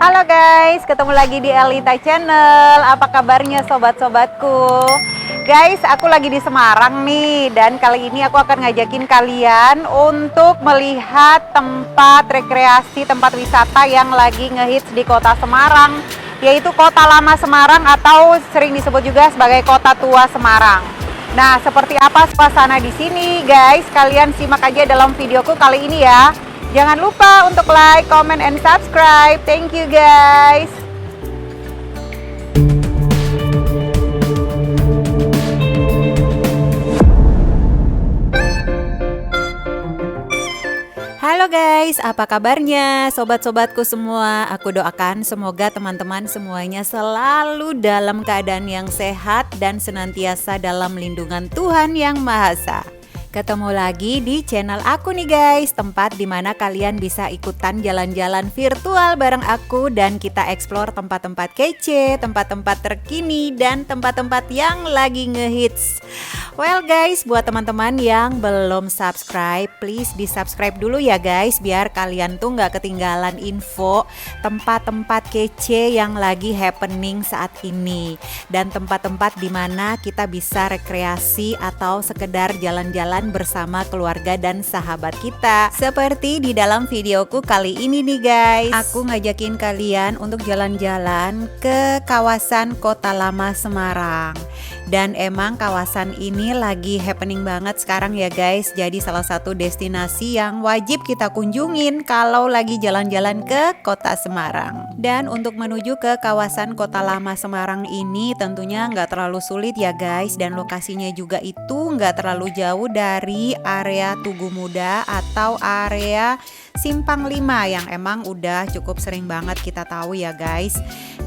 Halo guys, ketemu lagi di Elita Channel. Apa kabarnya sobat-sobatku? Guys, aku lagi di Semarang nih. Dan kali ini aku akan ngajakin kalian untuk melihat tempat rekreasi, tempat wisata yang lagi ngehits di kota Semarang, yaitu Kota Lama Semarang atau sering disebut juga sebagai Kota Tua Semarang. Nah, seperti apa suasana di sini guys? Kalian simak aja dalam videoku kali ini ya. Jangan lupa untuk like, comment, and subscribe. Thank you guys. Halo guys, apa kabarnya sobat-sobatku semua? Aku doakan semoga teman-teman semuanya selalu dalam keadaan yang sehat dan senantiasa dalam lindungan Tuhan Yang Maha Esa. Ketemu lagi di channel aku nih guys, tempat dimana kalian bisa ikutan jalan-jalan virtual bareng aku dan kita explore tempat-tempat kece, tempat-tempat terkini, dan tempat-tempat yang lagi ngehits. Well guys, buat teman-teman yang belum subscribe, please di subscribe dulu ya guys, biar kalian tuh nggak ketinggalan info tempat-tempat kece yang lagi happening saat ini. Dan tempat-tempat dimana kita bisa rekreasi atau sekedar jalan-jalan bersama keluarga dan sahabat kita. Seperti di dalam videoku kali ini nih guys, aku ngajakin kalian untuk jalan-jalan ke kawasan Kota Lama Semarang. Dan emang kawasan ini lagi happening banget sekarang ya guys. Jadi salah satu destinasi yang wajib kita kunjungin kalau lagi jalan-jalan ke Kota Semarang. Dan untuk menuju ke kawasan Kota Lama Semarang ini tentunya nggak terlalu sulit ya guys. Dan lokasinya juga itu nggak terlalu jauh dari area Tugu Muda atau area Simpang 5 yang emang udah cukup sering banget kita tahu ya guys.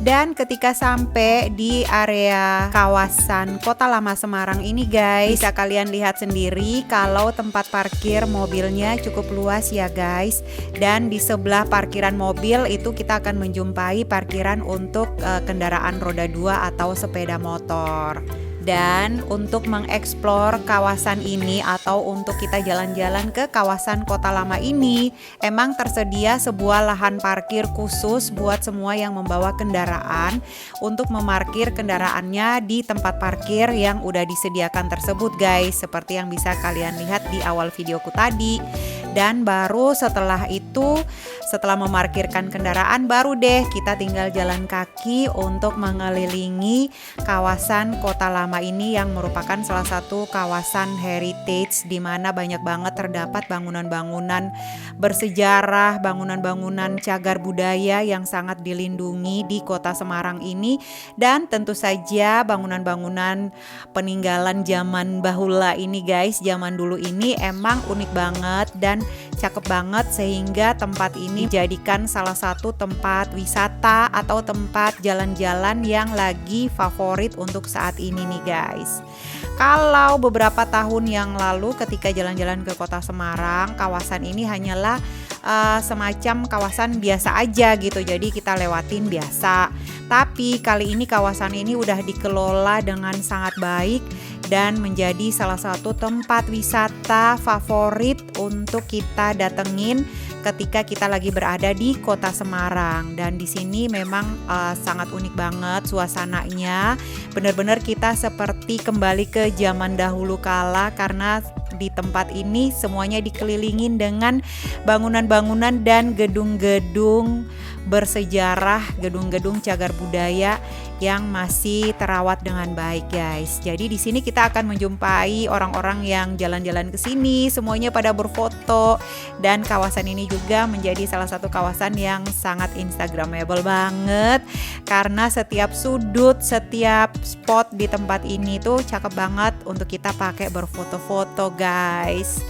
Dan ketika sampai di area kawasan Kota Lama Semarang ini guys, bisa kalian lihat sendiri kalau tempat parkir mobilnya cukup luas ya guys. Dan di sebelah parkiran mobil itu kita akan menjumpai parkiran untuk kendaraan roda 2 atau sepeda motor. Dan untuk mengeksplor kawasan ini atau untuk kita jalan-jalan ke kawasan Kota Lama ini, emang tersedia sebuah lahan parkir khusus buat semua yang membawa kendaraan untuk memarkir kendaraannya di tempat parkir yang udah disediakan tersebut guys, seperti yang bisa kalian lihat di awal videoku tadi. Dan baru setelah itu, setelah memarkirkan kendaraan, baru deh kita tinggal jalan kaki untuk mengelilingi kawasan Kota Lama ini yang merupakan salah satu kawasan heritage di mana banyak banget terdapat bangunan-bangunan bersejarah, bangunan-bangunan cagar budaya yang sangat dilindungi di Kota Semarang ini. Dan tentu saja bangunan-bangunan peninggalan zaman bahula ini guys, zaman dulu ini emang unik banget dan cakep banget, sehingga tempat ini dijadikan salah satu tempat wisata atau tempat jalan-jalan yang lagi favorit untuk saat ini nih guys. Kalau beberapa tahun yang lalu ketika jalan-jalan ke Kota Semarang, kawasan ini hanyalah semacam kawasan biasa aja gitu, jadi kita lewatin biasa. Tapi kali ini kawasan ini udah dikelola dengan sangat baik dan menjadi salah satu tempat wisata favorit untuk kita datengin ketika kita lagi berada di Kota Semarang. Dan di sini memang sangat unik banget suasananya. Benar-benar kita seperti kembali ke zaman dahulu kala, karena di tempat ini semuanya dikelilingin dengan bangunan-bangunan dan gedung-gedung bersejarah, gedung-gedung cagar budaya yang masih terawat dengan baik guys. Jadi di sini kita akan menjumpai orang-orang yang jalan-jalan ke sini, semuanya pada berfoto, dan kawasan ini juga menjadi salah satu kawasan yang sangat instagramable banget karena setiap sudut, setiap spot di tempat ini tuh cakep banget untuk kita pakai berfoto-foto guys.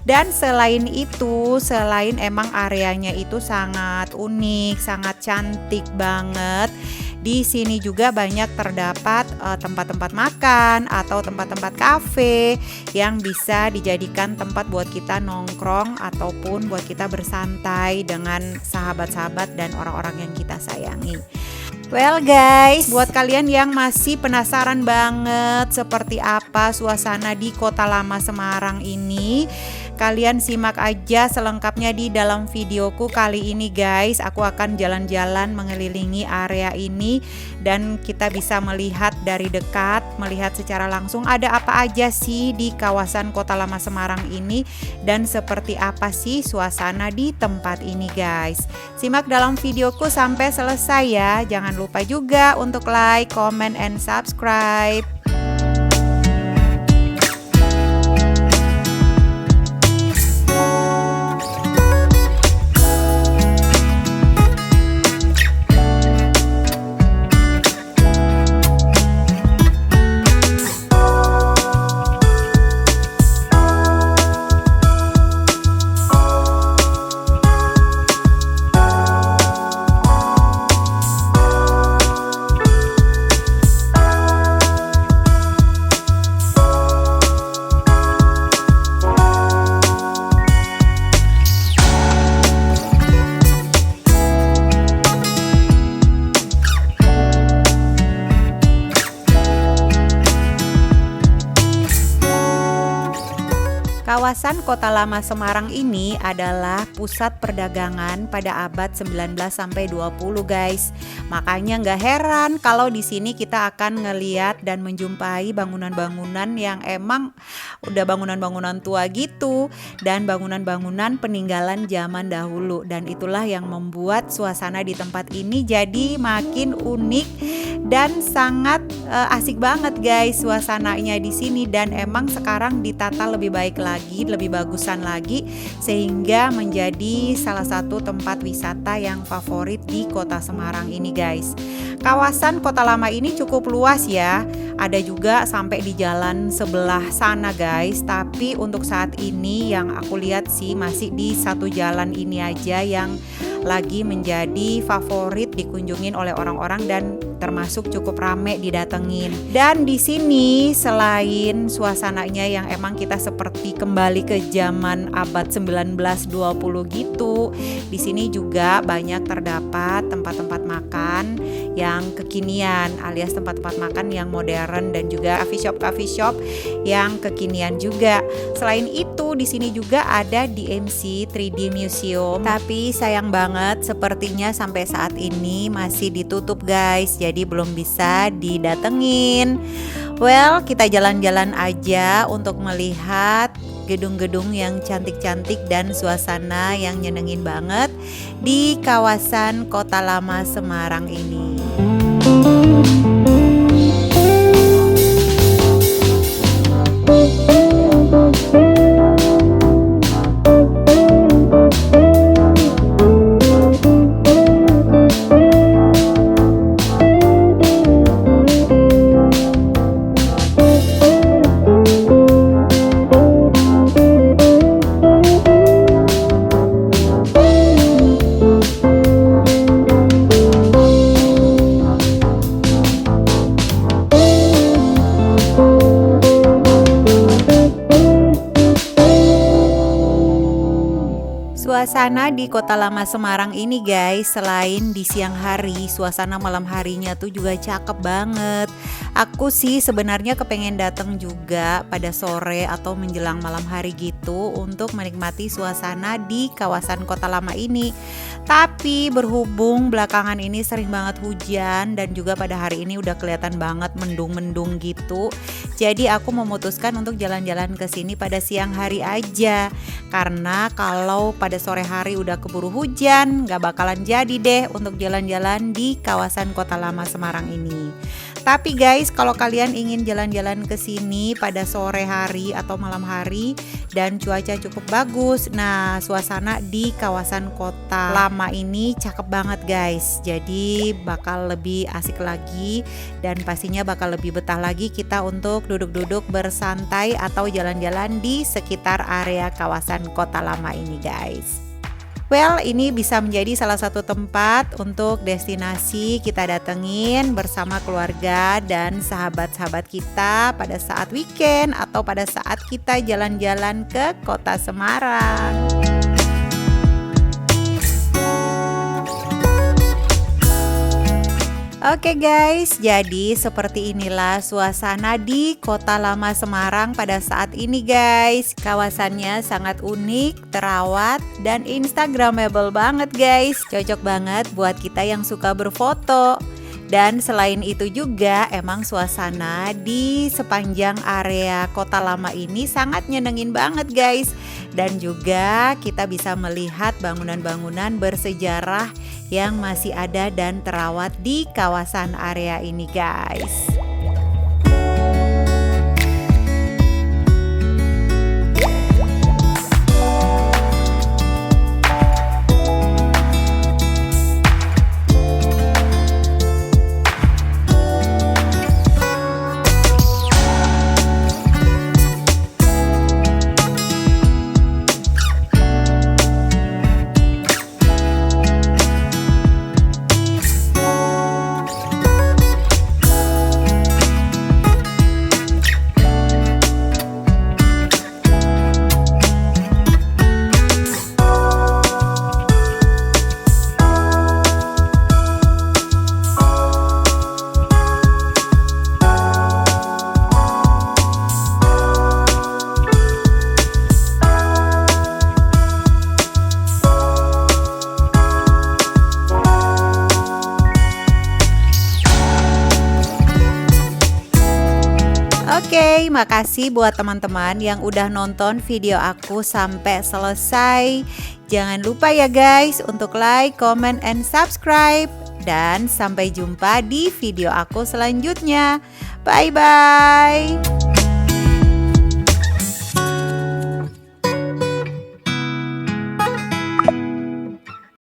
Dan selain itu, selain emang areanya itu sangat unik, sangat cantik banget, di sini juga banyak terdapat tempat-tempat makan atau tempat-tempat kafe yang bisa dijadikan tempat buat kita nongkrong ataupun buat kita bersantai dengan sahabat-sahabat dan orang-orang yang kita sayangi. Well guys, buat kalian yang masih penasaran banget seperti apa suasana di Kota Lama Semarang ini, Kalian simak aja selengkapnya di dalam videoku kali ini guys. Aku akan jalan-jalan mengelilingi area ini dan kita bisa melihat dari dekat, melihat secara langsung ada apa aja sih di kawasan Kota Lama Semarang ini dan seperti apa sih suasana di tempat ini guys. Simak dalam videoku sampai selesai ya. Jangan lupa juga untuk like, comment, and subscribe. Kawasan Kota Lama Semarang ini adalah pusat perdagangan pada abad 19 sampai 20 guys. Makanya nggak heran kalau di sini kita akan ngeliat dan menjumpai bangunan-bangunan yang emang udah bangunan-bangunan tua gitu dan bangunan-bangunan peninggalan zaman dahulu, dan itulah yang membuat suasana di tempat ini jadi makin unik dan sangat asik banget guys suasananya di sini, dan emang sekarang ditata lebih baik lagi, lebih bagusan lagi sehingga menjadi salah satu tempat wisata yang favorit di Kota Semarang ini guys. Kawasan Kota Lama ini cukup luas ya. Ada juga sampai di jalan sebelah sana guys. Tapi untuk saat ini yang aku lihat sih masih di satu jalan ini aja yang lagi menjadi favorit dikunjungin oleh orang-orang dan termasuk cukup rame didatengin. Dan di sini selain suasananya yang emang kita seperti kembali ke zaman abad 19-20 gitu, di sini juga banyak terdapat tempat-tempat makan yang kekinian alias tempat-tempat makan yang modern dan juga coffee shop yang kekinian juga. Selain itu di sini juga ada DMC 3D Museum, tapi sayang banget sepertinya sampai saat ini masih ditutup guys, jadi belum bisa didatengin. Well, kita jalan-jalan aja untuk melihat gedung-gedung yang cantik-cantik dan suasana yang nyenengin banget di kawasan Kota Lama Semarang ini. Suasana di Kota Lama Semarang ini guys, selain di siang hari, suasana malam harinya tuh juga cakep banget. Aku sih sebenarnya kepengen datang juga pada sore atau menjelang malam hari gitu untuk menikmati suasana di kawasan Kota Lama ini. Tapi berhubung belakangan ini sering banget hujan dan juga pada hari ini udah kelihatan banget mendung-mendung gitu. Jadi aku memutuskan untuk jalan-jalan ke sini pada siang hari aja. Karena kalau pada sore hari udah keburu hujan, gak bakalan jadi deh untuk jalan-jalan di kawasan Kota Lama Semarang ini. Tapi guys, kalau kalian ingin jalan-jalan ke sini pada sore hari atau malam hari dan cuaca cukup bagus, nah suasana di kawasan Kota Lama ini cakep banget guys. Jadi bakal lebih asik lagi dan pastinya bakal lebih betah lagi kita untuk duduk-duduk bersantai atau jalan-jalan di sekitar area kawasan Kota Lama ini guys. Well, ini bisa menjadi salah satu tempat untuk destinasi kita datengin bersama keluarga dan sahabat-sahabat kita pada saat weekend atau pada saat kita jalan-jalan ke Kota Semarang. Oke guys, jadi seperti inilah suasana di Kota Lama Semarang pada saat ini guys. Kawasannya sangat unik, terawat, dan instagramable banget guys. Cocok banget buat kita yang suka berfoto. Dan selain itu juga emang suasana di sepanjang area Kota Lama ini sangat nyenengin banget guys. Dan juga kita bisa melihat bangunan-bangunan bersejarah yang masih ada dan terawat di kawasan area ini guys. Oke, makasih buat teman-teman yang udah nonton video aku sampai selesai. Jangan lupa ya guys untuk like, comment, and subscribe. Dan sampai jumpa di video aku selanjutnya. Bye-bye.